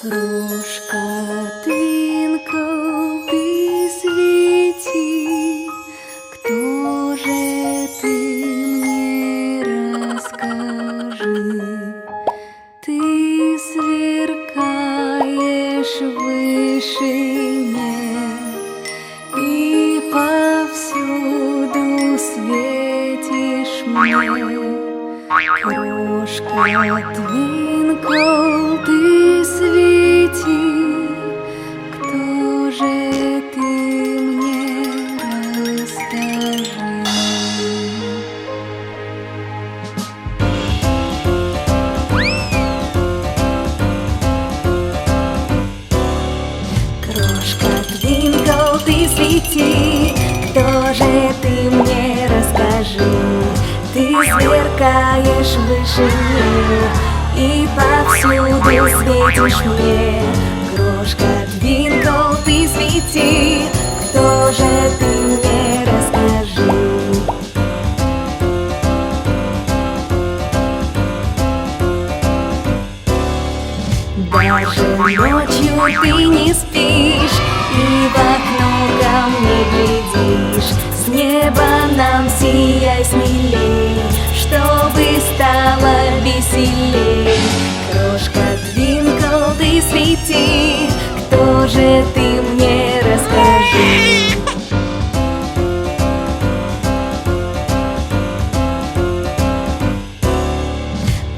Крошка Твинкл, ты свети, кто же ты мне расскажи? Ты сверкаешь в вышине и повсюду светишь мне. Крошка Твинкл, ты свети, кто же ты мне расскажи? Крошка Твинкл, ты свети, кто же ты мне расскажи? Ты сверкаешь в вышине и повсюду светишь мне. Крошка Твинкл, ты свети, кто же ты мне расскажи? Даже ночью ты не спишь и в окно ко мне глядишь. С неба нам сияй смелей, чтобы стало веселей. Крошка Твинкл, ты свети, кто же ты мне расскажи?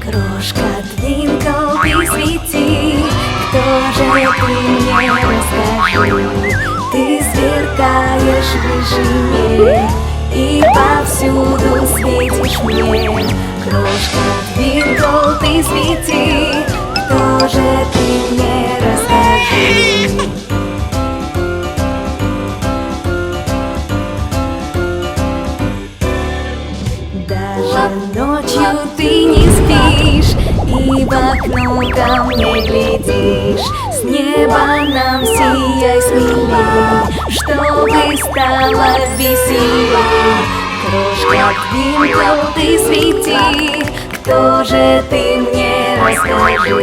Крошка Твинкл, ты свети, кто же ты мне расскажи? Ты сверкаешь в вышине и повсюду светишь мне. Крошка Твинкл, ты свети, кто же ты мне расскажи? Даже ночью ты не спишь и в окно ко мне глядишь. С неба нам сияй смелей, чтобы стало веселей. Крошка Твинкл, ты свети, кто же ты мне расскажи?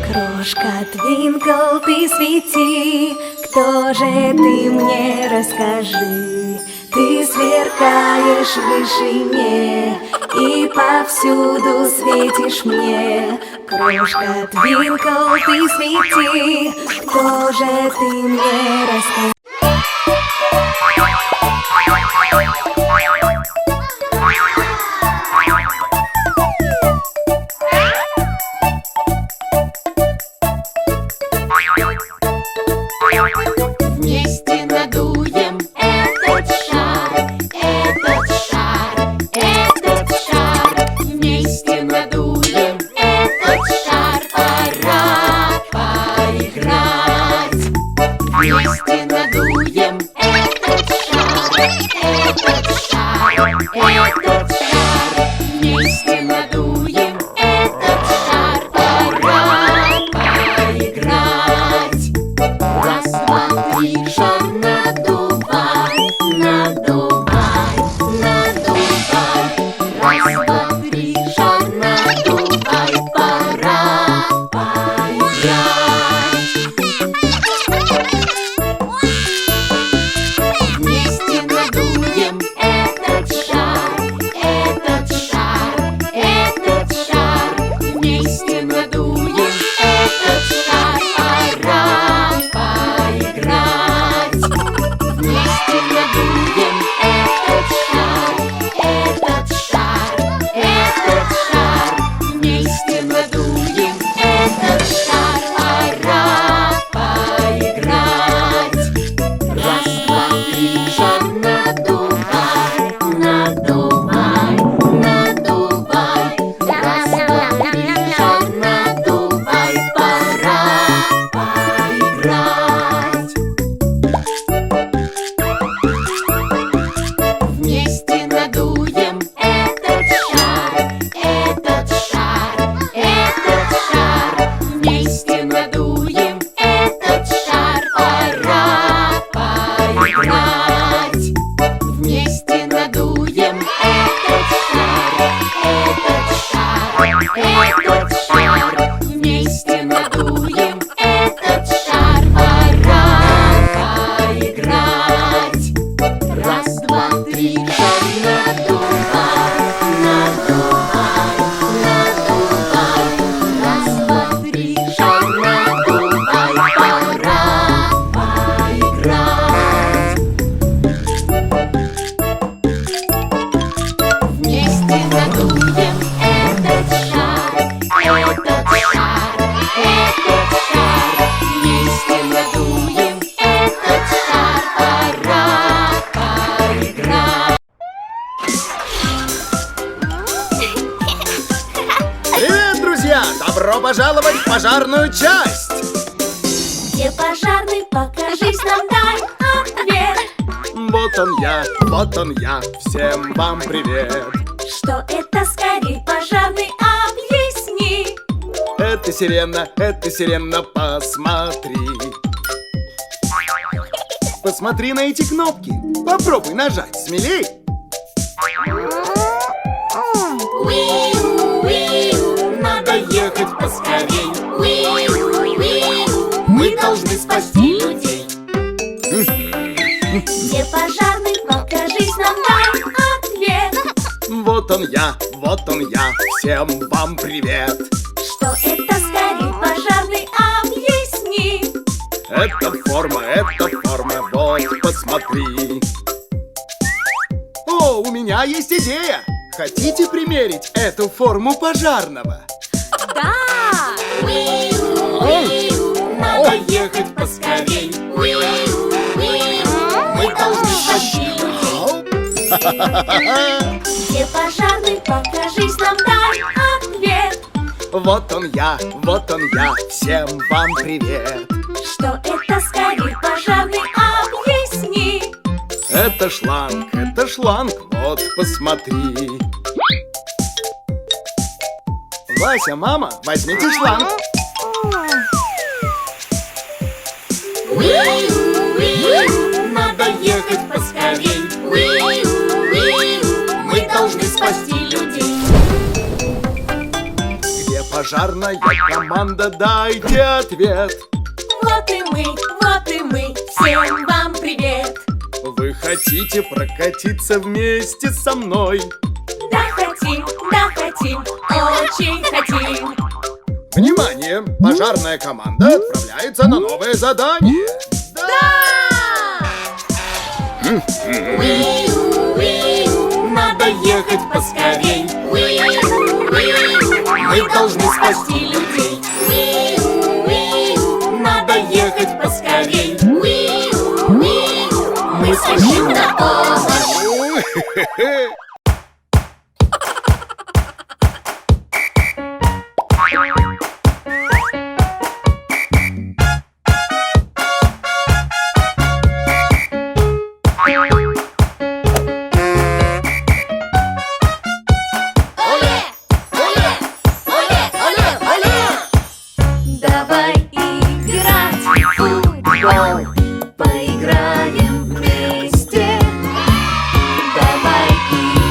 Крошка Твинкл, ты свети, кто же ты мне расскажи? Ты сверкаешь в вышине и повсюду светишь мне. Крошка Твинкл, ты свети, кто же ты мне расскажи? Вместе надуем этот шар, этот шар, этот шар. Вместе надуем этот шар, пора поиграть. Вместе надуем этот шар, этот шар, этот шар. Вместе надуем этот шар, пора поиграть. Раз, два, три, шар надувай, надувай, надувай. Раз, два, три, шар надувай, пора поиграть. Вместе надуем этот шар, этот шар, этот шар. Вместе надуем этот шар, пора поиграть. Вместе надуем этот пожаловать в пожарную часть! Где пожарный, покажись нам, дай ответ. Вот он я, всем вам привет! Что это, скорей, пожарный, объясни. Это сирена, посмотри. Посмотри на эти кнопки. Попробуй нажать, смелей. Надо ехать поскорей. Мы должны спасти людей. Где пожарный, покажись нам, дай ответ. Вот он я, всем вам привет! Что это, скорей, пожарный, объясни. Это форма, вот посмотри. О, у меня есть идея! Хотите примерить эту форму пожарного? Да! Надо ехать поскорей. Мы должны спасти людей. Где пожарный, покажись нам, дай ответ. Вот он я, всем вам привет! Что это, скорей, пожарный, объясни. Это шланг, вот посмотри. Вася, мама, возьмите шланг. Надо ехать поскорей. Мы должны спасти людей. Где пожарная команда, дайте ответ. Вот и мы, всем вам привет. Вы хотите прокатиться вместе со мной? Да хотим, очень хотим. Внимание! Пожарная команда отправляется на новое задание. Надо ехать поскорей. Мы должны спасти людей. Надо ехать поскорей. Мы спешим на помощь. Давай играть в футбол, поиграем вместе. Давай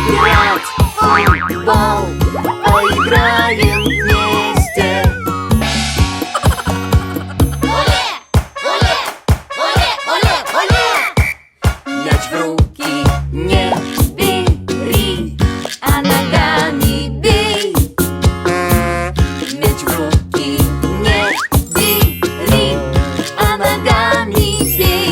играть в футбол, поиграем вместе. Мяч в руки не бери, а ногами бей. Мяч в руки не бери, а ногами бей.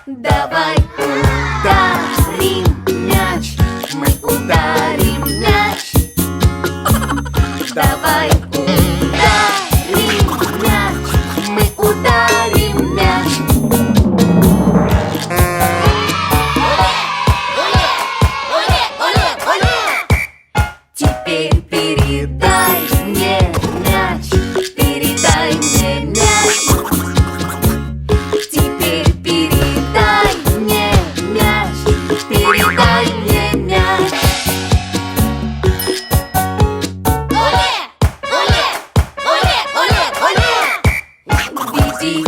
Давай ударим мяч, мы ударим мяч. Давай ударим мяч, мы ударим мяч. Теперь передай мне мяч, передай мне мяч. Теперь передай мне мяч, передай мне мяч. Веди